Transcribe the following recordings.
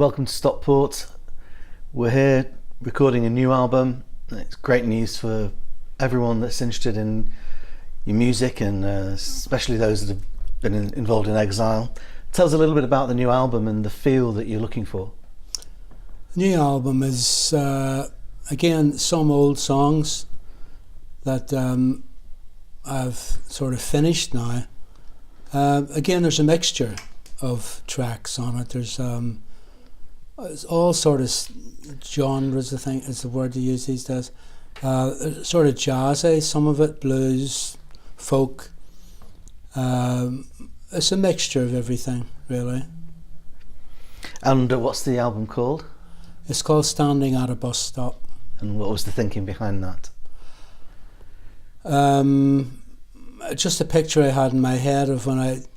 welcome to Stockport. We're here recording a new album. It's great news for everyone that's interested in your music, and especially those that have been involved in exile. Tell us a little bit about the new album and the feel that you're looking for. The new album is, again, some old songs that I've sort of finished now. Again, there's a mixture of tracks on it. There's all sort of genres, I think is the word they use these days. Sort of jazzy, some of it blues, folk. It's a mixture of everything, really. And what's the album called? It's called Standing at a Bus Stop. And what was the thinking behind that? Just a picture I had in my head of when at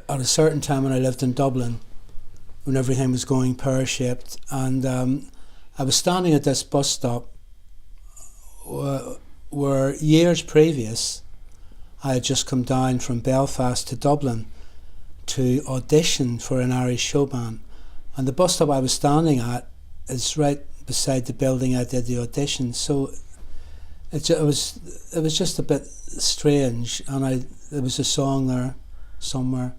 a certain time when I lived in Dublin, when everything was going pear-shaped, and I was standing at this bus stop where years previous I had just come down from Belfast to Dublin to audition for an Irish show band, and the bus stop I was standing at is right beside the building I did the audition. So it was just a bit strange, and there was a song there somewhere,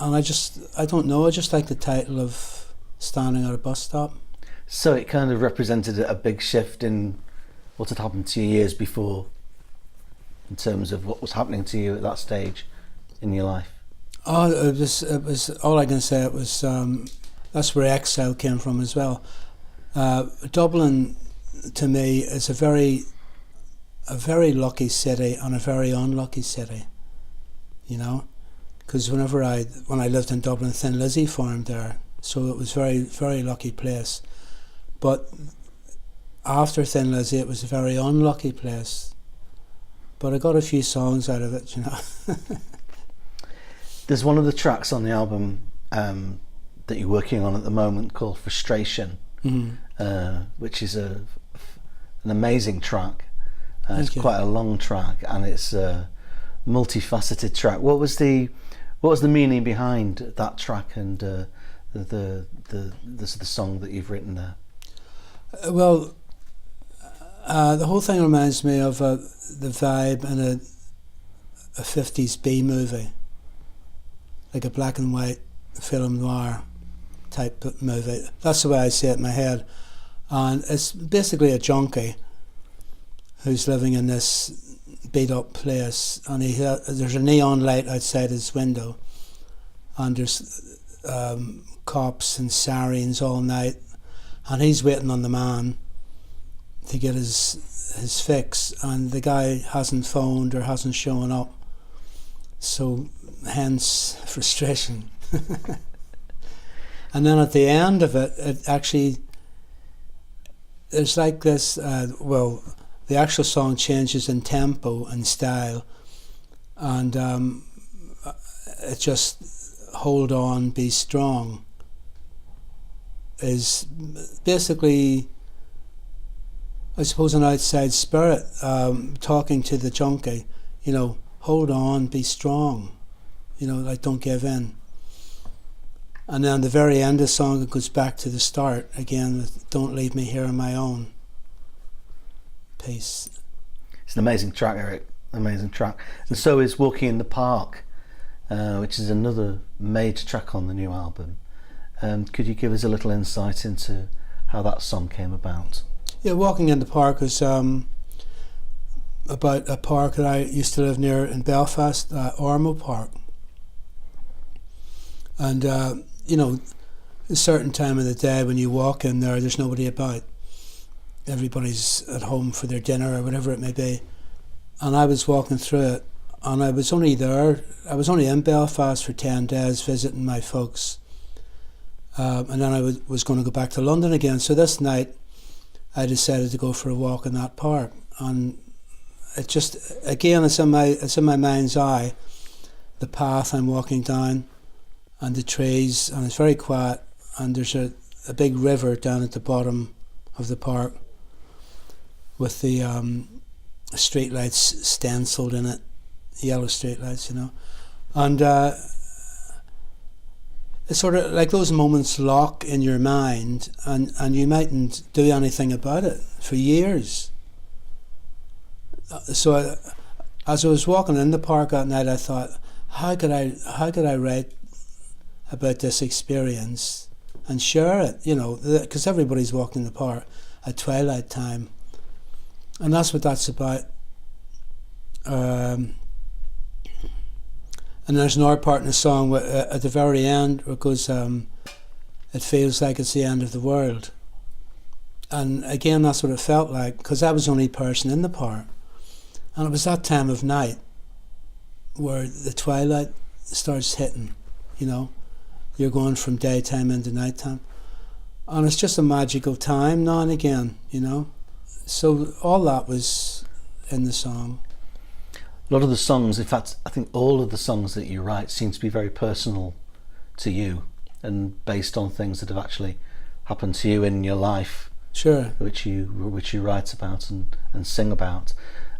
and I don't know, I just like the title of Standing at a Bus Stop. So it kind of represented a big shift in what had happened to you years before, in terms of what was happening to you at that stage in your life. Oh, it was all I can say. It was that's where exile came from as well. Dublin, to me, is a very lucky city and a very unlucky city, you know, because when I lived in Dublin, Thin Lizzy formed there, so it was very, very lucky place. But after Thin Lizzy, it was a very unlucky place. But I got a few songs out of it, you know. There's one of the tracks on the album that you're working on at the moment called Frustration, which is an amazing track. It's quite a long track, and it's a multifaceted track. What was the meaning behind that track and the song that you've written there? Well, the whole thing reminds me of the vibe in a 50s B movie, like a black and white film noir type movie. That's the way I see it in my head. And it's basically a junkie who's living in this beat up place, and there's a neon light outside his window, and there's cops and sirens all night, and he's waiting on the man to get his fix, and the guy hasn't phoned or hasn't shown up, so hence frustration. And then at the end of it actually, there's like this, the actual song changes in tempo and style, and it just, hold on, be strong, is basically, I suppose, an outside spirit talking to the junkie, you know, hold on, be strong, you know, like, don't give in. And then the very end of the song, it goes back to the start again with don't leave me here on my own. Peace. It's an amazing track, Eric, amazing track. And so is Walking in the Park, which is another major track on the new album. Could you give us a little insight into how that song came about? Yeah, Walking in the Park is about a park that I used to live near in Belfast, Ormo Park. And, you know, a certain time of the day when you walk in there, there's nobody about. Everybody's at home for their dinner or whatever it may be. And I was walking through it, and I was only in Belfast for 10 days visiting my folks. And then I was going to go back to London again. So this night, I decided to go for a walk in that park, and it just, again, it's in my mind's eye, the path I'm walking down, and the trees, and it's very quiet, and there's a big river down at the bottom of the park with the street lights stenciled in it, yellow street lights, you know, and it's sort of like those moments lock in your mind, and you mightn't do anything about it for years. So as I was walking in the park that night, I thought, how could I write about this experience and share it? You know, because everybody's walking in the park at twilight time, and that's what that's about. And there's another part in the song where, at the very end, where it goes, "It feels like it's the end of the world." And again, that's what it felt like, because I was the only person in the park. And it was that time of night where the twilight starts hitting, you know. You're going from daytime into nighttime. And it's just a magical time now and again, you know. So all that was in the song. A lot of the songs, in fact, I think all of the songs that you write seem to be very personal to you and based on things that have actually happened to you in your life. Sure. Which you write about and sing about.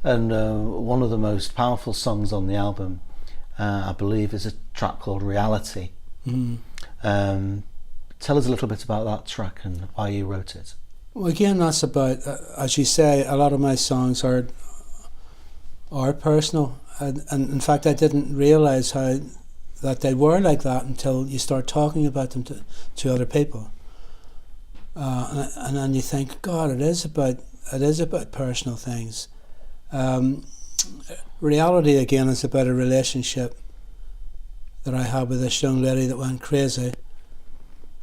And one of the most powerful songs on the album, I believe, is a track called Reality. Tell us a little bit about that track and why you wrote it. Well, again, that's about, as you say, a lot of my songs are personal, and in fact I didn't realise that they were like that until you start talking about them to other people, and then you think, God, it is about personal things. Reality, again, is about a relationship that I had with this young lady that went crazy,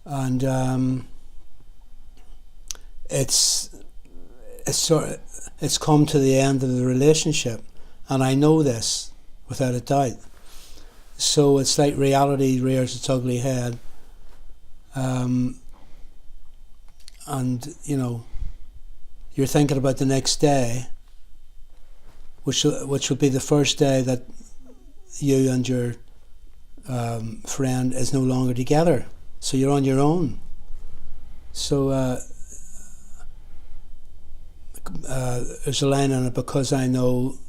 and it's come to the end of the relationship, and I know this without a doubt. So it's like reality rears its ugly head, and you know, you're thinking about the next day, which will be the first day that you and your friend is no longer together. So you're on your own. So there's a line on it, because I know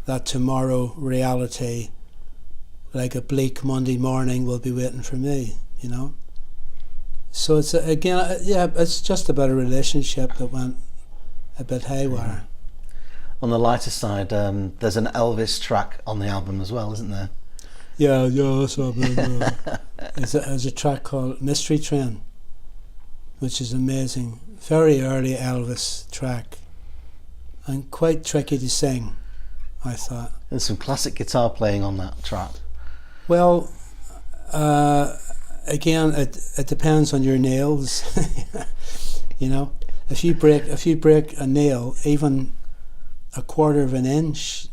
that tomorrow reality, like a bleak Monday morning, will be waiting for me, you know. So it's again, yeah, it's just about a relationship that went a bit haywire. On the lighter side, there's an Elvis track on the album as well, isn't there? Yeah, that's what there's a track called Mystery Train, which is amazing. Very early Elvis track, and quite tricky to sing, I thought. There's some classic guitar playing on that track. Well, again, it depends on your nails. You know, if you break a nail, even a quarter of an inch,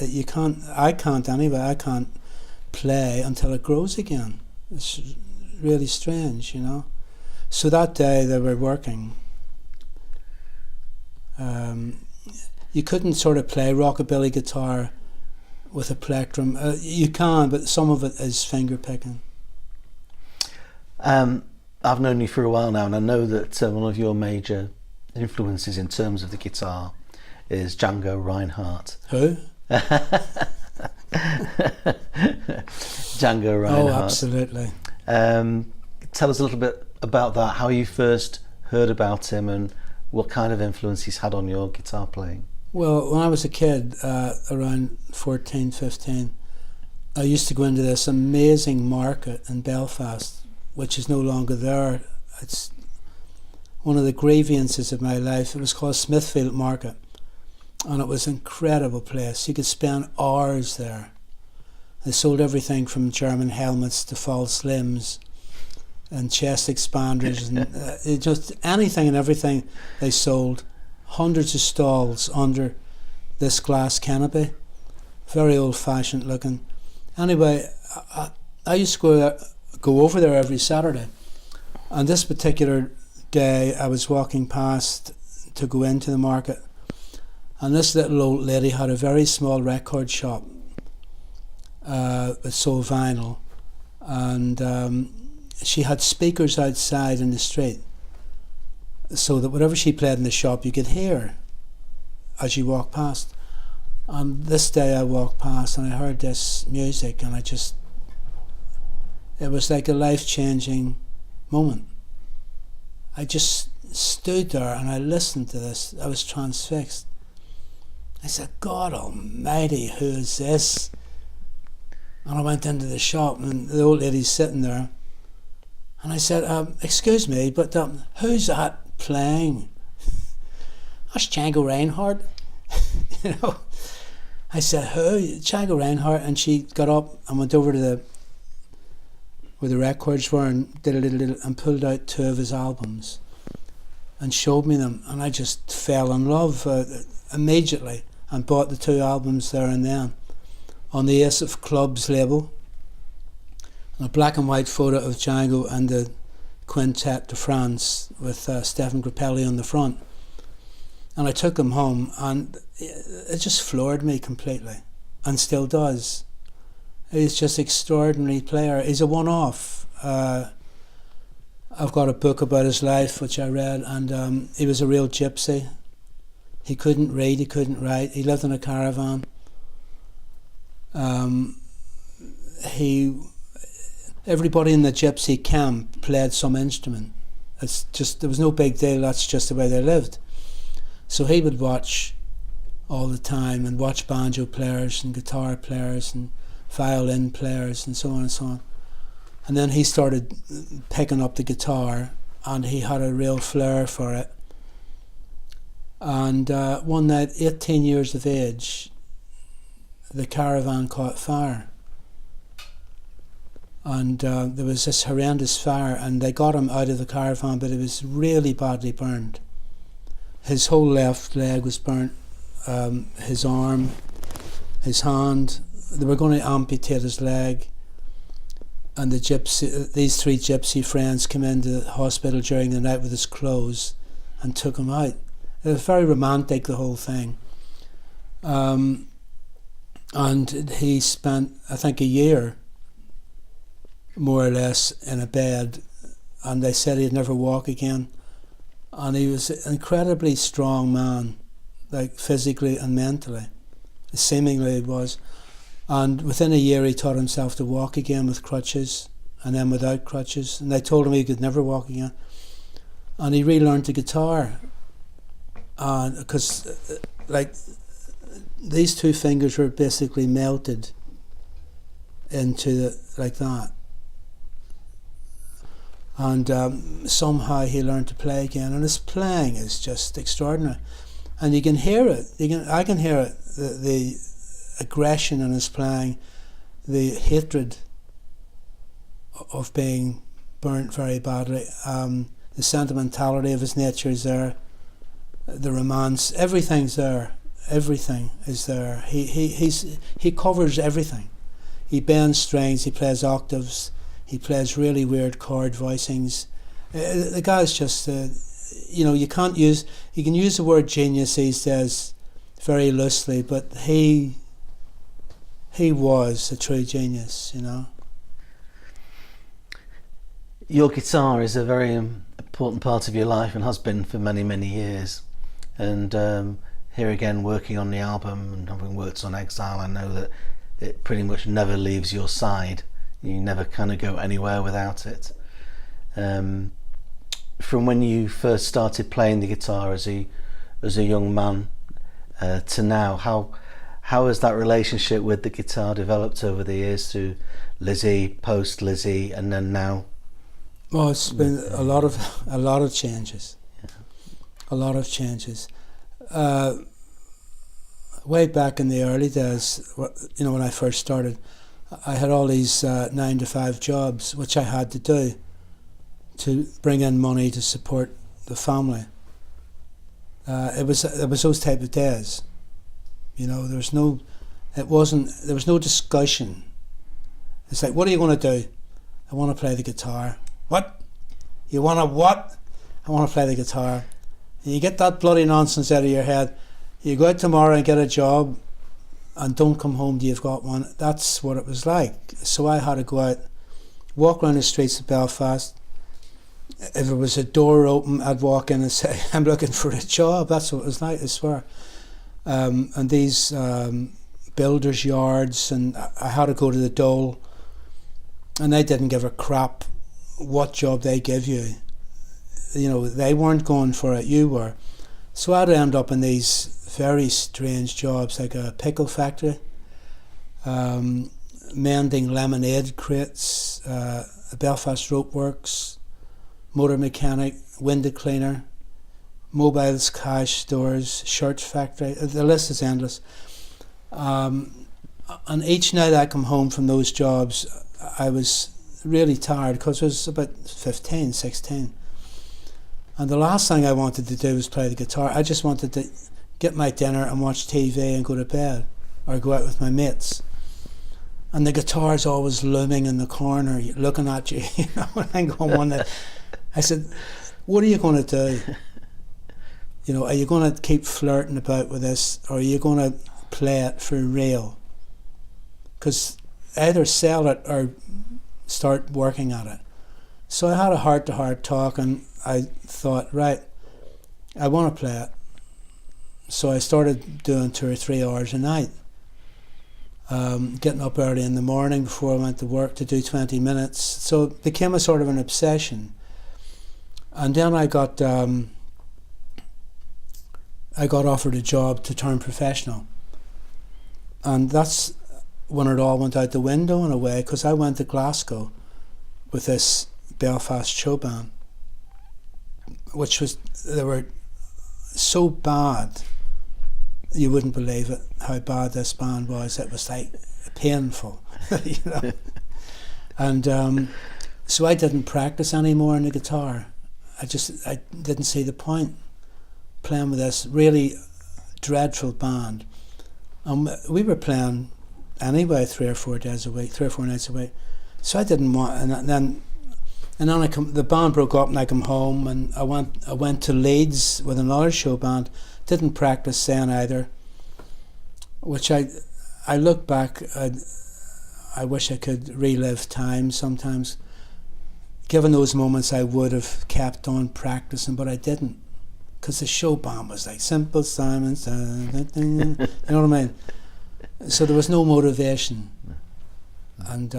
I can't play until it grows again. It's really strange, you know. So that day they were working. You couldn't sort of play rockabilly guitar with a plectrum. You can, but some of it is finger picking. I've known you for a while now, and I know that one of your major influences in terms of the guitar is Django Reinhardt. Who? Django Reinhardt. Oh, absolutely. Tell us a little bit about that, how you first heard about him and what kind of influence he's had on your guitar playing. Well, when I was a kid, around 14, 15, I used to go into this amazing market in Belfast, which is no longer there. It's one of the grievances of my life. It was called Smithfield Market, and it was an incredible place. You could spend hours there. They sold everything from German helmets to false limbs and chest expanders and just anything and everything they sold. Hundreds of stalls under this glass canopy, very old-fashioned looking. Anyway, I used to go over there every Saturday, and this particular day I was walking past to go into the market, and this little old lady had a very small record shop that sold vinyl, and she had speakers outside in the street, so that whatever she played in the shop you could hear as you walk past. And this day I walked past and I heard this music, and it was like a life-changing moment. I just stood there and I listened to this. I was transfixed. I said, God almighty, who is this? And I went into the shop and the old lady's sitting there. And I said, excuse me, but who's that playing? That's Django Reinhardt. You know. I said, who? Django Reinhardt. And she got up and went over to where the records were and did a little and pulled out 2 of his albums and showed me them. And I just fell in love immediately and bought the 2 albums there and then on the Ace of Clubs label. And a black and white photo of Django and the Quintet de France with Stephen Grappelli on the front. And I took him home and it just floored me completely and still does. He's just an extraordinary player. He's a one-off. I've got a book about his life which I read, and he was a real gypsy. He couldn't read, he couldn't write. He lived in a caravan. Everybody in the gypsy camp played some instrument. It's just, there was no big deal, that's just the way they lived. So he would watch all the time and watch banjo players and guitar players and violin players and so on and so on. And then he started picking up the guitar and he had a real flair for it. And one night, 18 years of age, the caravan caught fire. And there was this horrendous fire and they got him out of the caravan, but he was really badly burned. His whole left leg was burnt, his arm, his hand. They were going to amputate his leg. And these 3 gypsy friends came into the hospital during the night with his clothes and took him out. It was very romantic, the whole thing. And he spent, I think, a year, more or less, in a bed. And they said he'd never walk again. And he was an incredibly strong man, like physically and mentally. Seemingly he was. And within a year he taught himself to walk again with crutches, and then without crutches. And they told him he could never walk again. And he relearned the guitar. And because, like, these 2 fingers were basically melted into like that. And somehow he learned to play again, and his playing is just extraordinary. And you can hear it. I can hear it. The aggression in his playing, the hatred of being burnt very badly, the sentimentality of his nature is there, the romance, everything's there. Everything is there. He covers everything. He bends strings. He plays octaves. He plays really weird chord voicings. The guy's just, you can use the word genius these days very loosely, but he was a true genius, you know. Your guitar is a very important part of your life and has been for many, many years. And here again, working on the album and having worked on Exile, I know that it pretty much never leaves your side. You never kind of go anywhere without it. From when you first started playing the guitar as a young man to now, how has that relationship with the guitar developed over the years to Lizzy, post Lizzy, and then now? Well, it's been a lot of changes. Yeah. A lot of changes. Way back in the early days, when I first started, I had all these 9-to-5 jobs which I had to do to bring in money to support the family. It was those type of days. There was no discussion. It's like, what are you going to do? I want to play the guitar. What? You want to what? I want to play the guitar. And you get that bloody nonsense out of your head. You go out tomorrow and get a job and don't come home till you've got one. That's what it was like. So I had to go out, walk around the streets of Belfast. If there was a door open, I'd walk in and say, I'm looking for a job. That's what it was like, I swear. And these builders' yards, and I had to go to the Dole and they didn't give a crap what job they give you. You know, they weren't going for it, you were. So I'd end up in these very strange jobs, like a pickle factory, mending lemonade crates, Belfast Rope Works, motor mechanic, window cleaner, mobiles, cash stores, shirt factory. The list is endless. And each night I come home from those jobs, I was really tired because I was about 15, 16. And the last thing I wanted to do was play the guitar. I just wanted to get my dinner and watch TV and go to bed, or go out with my mates. And the guitar's always looming in the corner, looking at you, you know, and I'm going one day. I said, what are you going to do? You know, are you going to keep flirting about with this, or are you going to play it for real? Because either sell it or start working at it. So I had a heart-to-heart talk, and I thought, right, I want to play it. So I started doing 2 or 3 hours a night, getting up early in the morning before I went to work to do 20 minutes. So it became a sort of an obsession. And then I got offered a job to turn professional. And that's when it all went out the window in a way, because I went to Glasgow with this Belfast show band, they were so bad, you wouldn't believe it, how bad this band was. It was like painful, you know. And so I didn't practice anymore on the guitar. I didn't see the point playing with this really dreadful band. We were playing anyway 3 or 4 days a week, 3 or 4 nights a week. So I didn't want, and then the band broke up, and I come home, and I went to Leeds with another show band. Didn't practice then either, which I look back, I wish I could relive time sometimes. Given those moments, I would have kept on practicing, but I didn't, because the show band was like Simple Simons, you know what I mean? So there was no motivation, and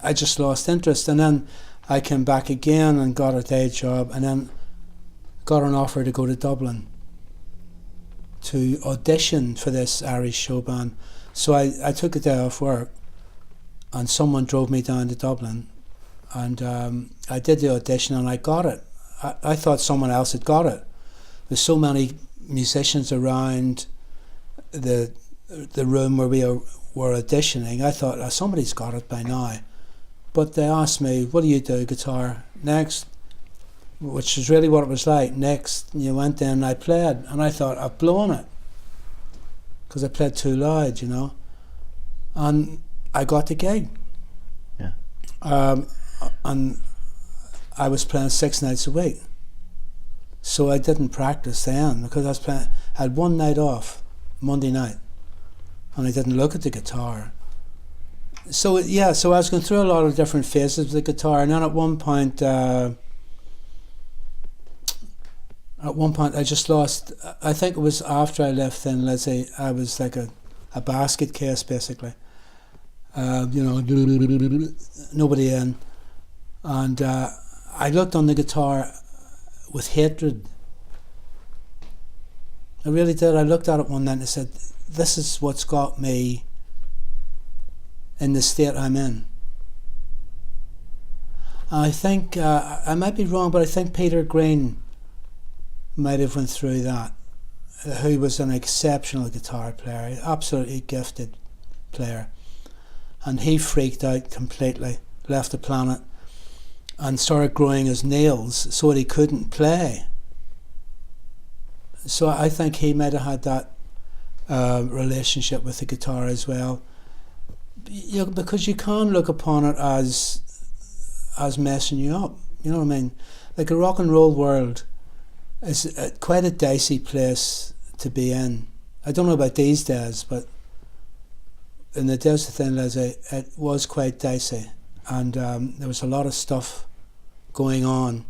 I just lost interest. And then I came back again and got a day job, and then got an offer to go to Dublin to audition for this Irish show band. So I took a day off work, and someone drove me down to Dublin, and I did the audition, and I got it. I thought someone else had got it. There's so many musicians around the room where we were auditioning. I thought, somebody's got it by now. But they asked me, what do you do, guitar? Next. Which is really what it was like. Next. And you went in and I played, and I thought, I've blown it, because I played too loud, you know. And I got the gig. Yeah. And I was playing 6 nights a week. So I didn't practice then, because I had one night off, Monday night, and I didn't look at the guitar. So yeah, so I was going through a lot of different phases of the guitar, and then at one point I just lost. I think it was after I left Thin Lizzy. I was like a basket case basically. You know, nobody in, and I looked on the guitar with hatred. I really did. I looked at it one night and I said, this is what's got me in the state I'm in. I think, I might be wrong, but I think Peter Green might have went through that, who was an exceptional guitar player, absolutely gifted player. And he freaked out completely, left the planet, and started growing his nails so that he couldn't play. So I think he might have had that relationship with the guitar as well. You know, because you can look upon it as messing you up. You know what I mean? Like, a rock and roll world is quite a dicey place to be in. I don't know about these days, but in the days of Thin Lizzy, it was quite dicey, and there was a lot of stuff going on.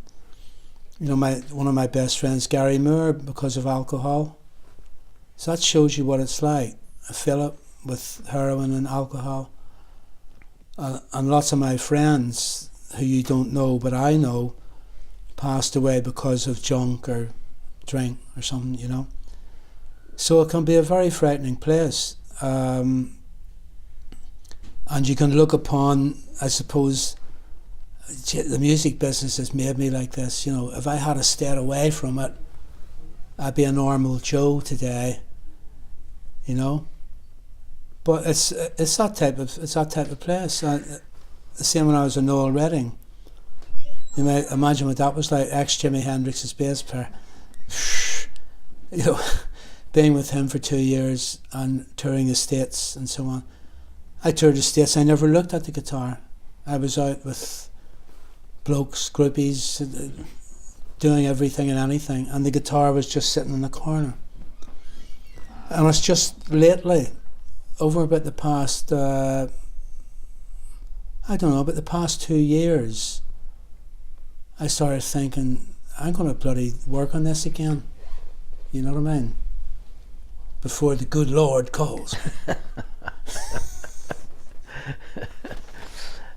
You know, one of my best friends, Gary Moore, because of alcohol. So that shows you what it's like. A fill-up with heroin and alcohol. and lots of my friends who you don't know but I know passed away because of junk or drink or something, you know. So it can be a very frightening place, and you can look upon, I suppose, the music business has made me like this, you know. If I had stayed away from it, I'd be a normal Joe today, you know. But it's that type of place. The same when I was in Noel Redding. You might imagine what that was like. Ex-Jimi Hendrix's bass player, you know, being with him for 2 years and touring the States and so on. I toured the States. I never looked at the guitar. I was out with blokes, groupies, doing everything and anything, and the guitar was just sitting in the corner. And it's just lately, over about the past, about the past 2 years, I started thinking, I'm going to bloody work on this again. You know what I mean? Before the good Lord calls.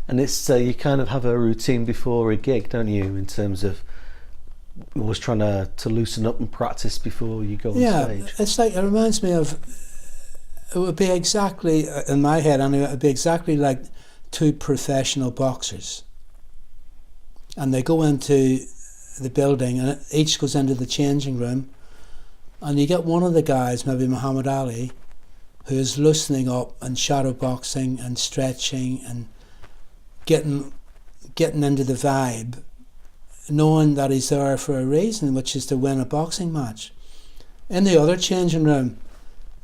And it's you kind of have a routine before a gig, don't you, in terms of always trying to loosen up and practice before you go on stage? It's like, it reminds me of, it would be exactly, in my head anyway, it would be exactly like two professional boxers. And they go into the building and each goes into the changing room, and you get one of the guys, maybe Muhammad Ali, who is loosening up and shadow boxing and stretching and getting into the vibe, knowing that he's there for a reason, which is to win a boxing match. In the other changing room,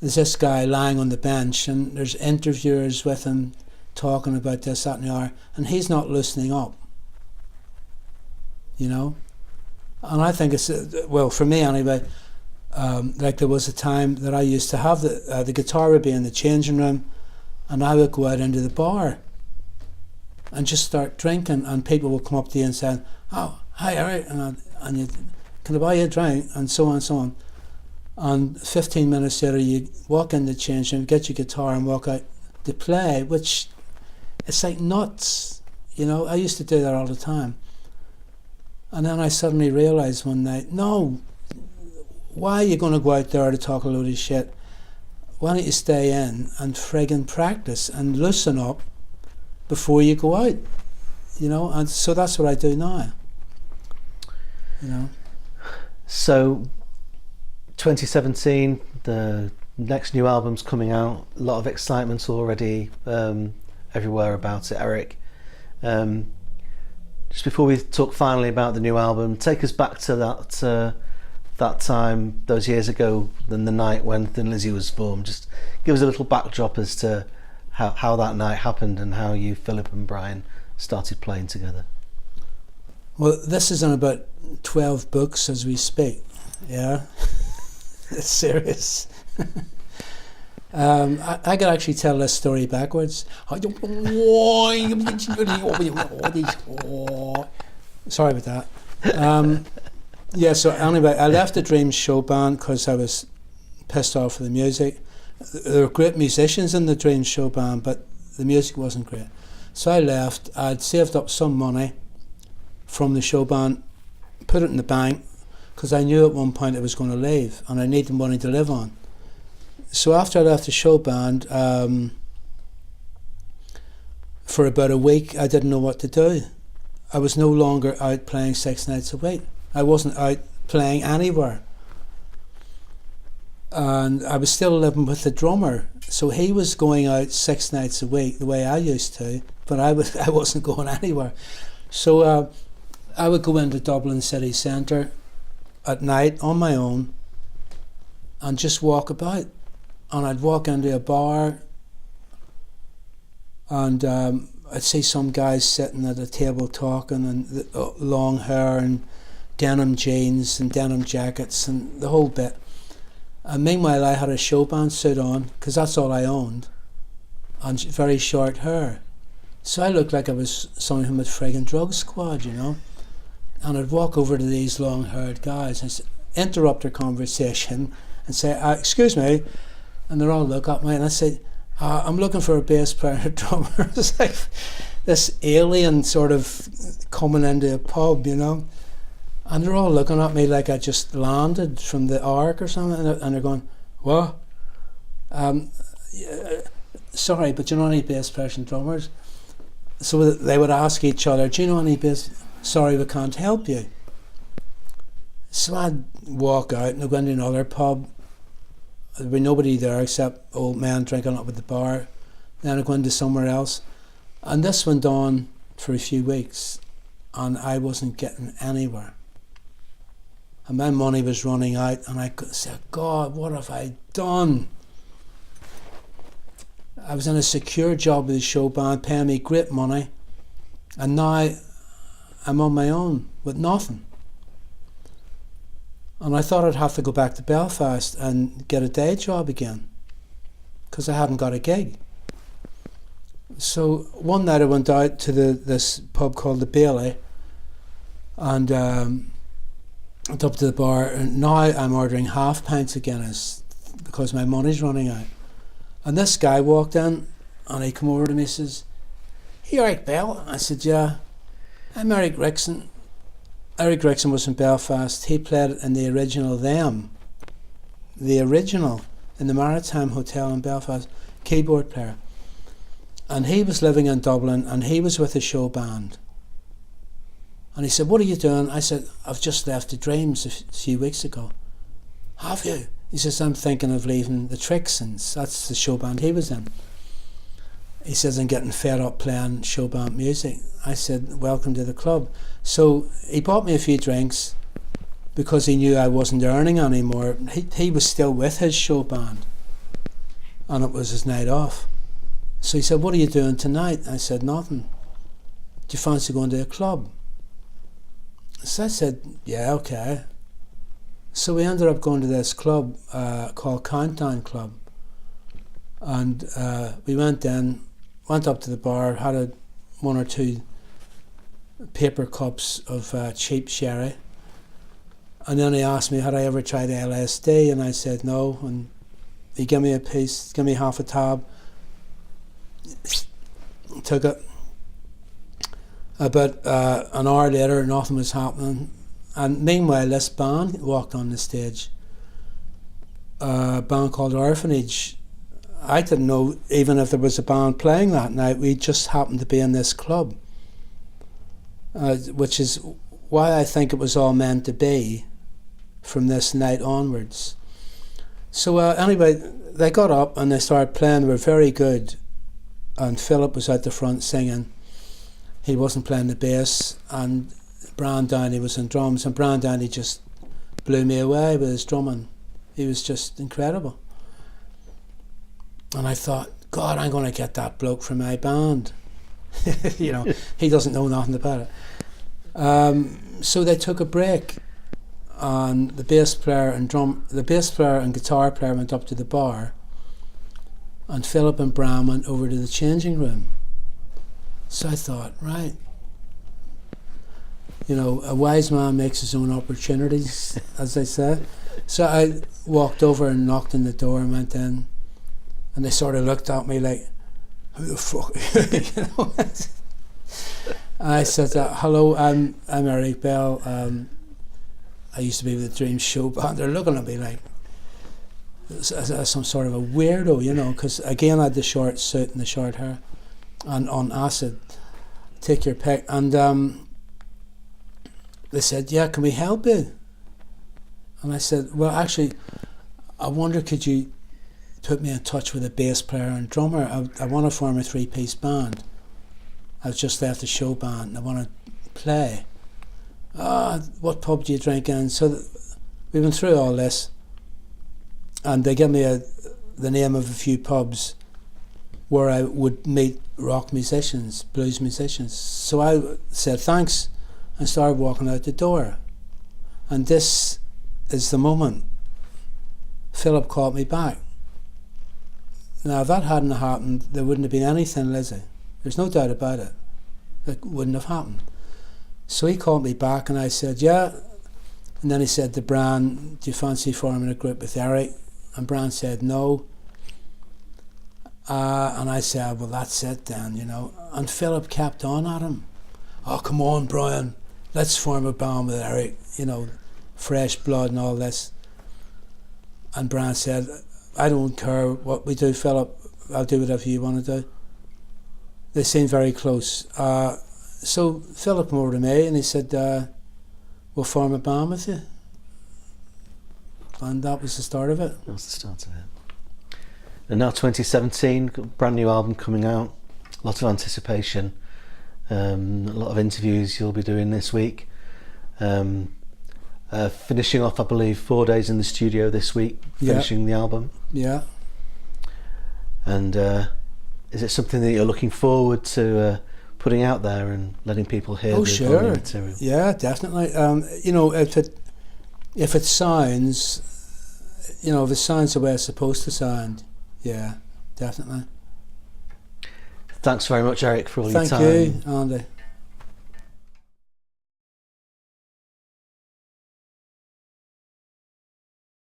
there's this guy lying on the bench, and there's interviewers with him talking about this, that and the other, and he's not loosening up, you know. And I think it's, well, for me anyway, like there was a time that I used to have the guitar would be in the changing room, and I would go out into the bar and just start drinking, and people would come up to you and say, "Oh, hi Eric," and you, "Can I buy you a drink?" and so on and so on. And 15 minutes later you walk in the change room, get your guitar and walk out to play, which it's like nuts, you know. I used to do that all the time. And then I suddenly realised one night, no, why are you going to go out there to talk a load of shit? Why don't you stay in and friggin' practice and loosen up before you go out, you know? And so that's what I do now, you know. So 2017, the next new album's coming out, a lot of excitement already everywhere about it, Eric. Just before we talk finally about the new album, take us back to that time, those years ago, than the night when Thin Lizzy was formed. Just give us a little backdrop as to how that night happened and how you, Philip and Brian, started playing together. Well, this is in about 12 books as we speak, yeah. It's serious. I could actually tell this story backwards. Sorry about that. Yeah, so anyway, I left the Dreams show band because I was pissed off with the music. There were great musicians in the Dreams show band, but the music wasn't great. So I left. I'd saved up some money from the show band, put it in the bank, because I knew at one point I was going to leave and I needed money to live on. So after I left the show band, for about a week I didn't know what to do. I was no longer out playing 6 nights a week. I wasn't out playing anywhere. And I was still living with the drummer. So he was going out 6 nights a week the way I used to, but I wasn't going anywhere. So I would go into Dublin city centre at night on my own and just walk about. And I'd walk into a bar and I'd see some guys sitting at a table talking, and long hair and denim jeans and denim jackets and the whole bit. And meanwhile I had a show band suit on, because that's all I owned, and very short hair. So I looked like I was someone from a friggin' drug squad, you know. And I'd walk over to these long haired guys and interrupt their conversation and say, "Excuse me," and they'd all look at me and I'd say, I'm looking for a bass player and a drummer. It's like this alien sort of coming into a pub, you know. And they're all looking at me like I just landed from the Ark or something, and they're going, what? Sorry, but do you know any bass players and drummers? So they would ask each other, do you know any bass? Sorry, we can't help you. So I'd walk out and I'd go into another pub. There'd be nobody there except old men drinking up at the bar. Then I'd go into somewhere else. And this went on for a few weeks, and I wasn't getting anywhere. And my money was running out, and I said, God, what have I done? I was in a secure job with the show band, paying me great money, and now I'm on my own with nothing. And I thought I'd have to go back to Belfast and get a day job again, because I hadn't got a gig. So one night I went out to this pub called the Bailey, and went up to the bar, and now I'm ordering half pints of Guinness because my money's running out. And this guy walked in, and he come over to me and says, "Hey, Eric Bell?" I said, "Yeah, I'm Eric Rickson." Eric Rickson was from Belfast. He played in the original in the Maritime Hotel in Belfast, keyboard player. And he was living in Dublin, and he was with a show band. And he said, "What are you doing?" I said, "I've just left the Dreams a few weeks ago." "Have you?" He says, "I'm thinking of leaving the Trixons." That's the show band he was in. He says, "I'm getting fed up playing show band music." I said, "Welcome to the club." So he bought me a few drinks because he knew I wasn't earning anymore. He was still with his show band, and it was his night off. So he said, "What are you doing tonight?" I said, "Nothing. Do you fancy going to a club?" So I said, "Yeah, okay." So we ended up going to this club called Countdown Club, and we went up to the bar, had one or two paper cups of cheap sherry, and then he asked me had I ever tried LSD, and I said no, and he gave me a piece, gave me half a tab, took it. About an hour later, nothing was happening, and meanwhile this band walked on the stage, a band called Orphanage. I didn't know even if there was a band playing that night. We just happened to be in this club, which is why I think it was all meant to be from this night onwards. So anyway, they got up and they started playing. They were very good, and Philip was at the front singing. He wasn't playing the bass, and Brian Downey was on drums, and Brian Downey just blew me away with his drumming. He was just incredible. And I thought, God, I'm going to get that bloke from my band. You know, he doesn't know nothing about it. So they took a break, and the bass player and guitar player went up to the bar, and Philip and Bram went over to the changing room. So I thought, right, you know, a wise man makes his own opportunities, as they say. So I walked over and knocked on the door and went in, and they sort of looked at me like, "Who the fuck?" You know. I said, "Hello, I'm Eric Bell. I used to be with the Dream show band." They're looking at me like as some sort of a weirdo, you know, because again I had the short suit and the short hair, and on acid, take your pick. And they said, "Yeah, can we help you?" And I said, "Well, actually, I wonder, could you put me in touch with a bass player and drummer? I want to form a 3-piece band. I've just left the show band and I want to play. What pub do you drink in?" So we went through all this, and they gave me the name of a few pubs where I would meet rock musicians, blues musicians. So I said thanks and started walking out the door. And this is the moment Philip called me back. Now, if that hadn't happened, there wouldn't have been any Thin Lizzy. There's no doubt about it. It wouldn't have happened. So he called me back, and I said, "Yeah." And then he said to Bran, "Do you fancy forming a group with Eric?" And Bran said no. And I said, well, that's it then, you know. And Philip kept on at him. Oh, come on, Brian, let's form a band with Eric, you know, fresh blood and all this. And Brian said, I don't care what we do, Philip, I'll do whatever you want to do. They seemed very close. So Philip came over to me and he said, we'll form a band with you. And that was the start of it. That was the start of it. And now 2017, brand new album coming out, a lot of anticipation, a lot of interviews you'll be doing this week. Finishing off, I believe, 4 days in the studio this week, finishing the album. Yeah. And is it something that you're looking forward to putting out there and letting people hear the sure. material? Yeah, definitely. You know, if it sounds, you know, if it sounds the way it's supposed to sound, yeah, definitely. Thanks very much, Eric, for all your time. Thank you, Andy.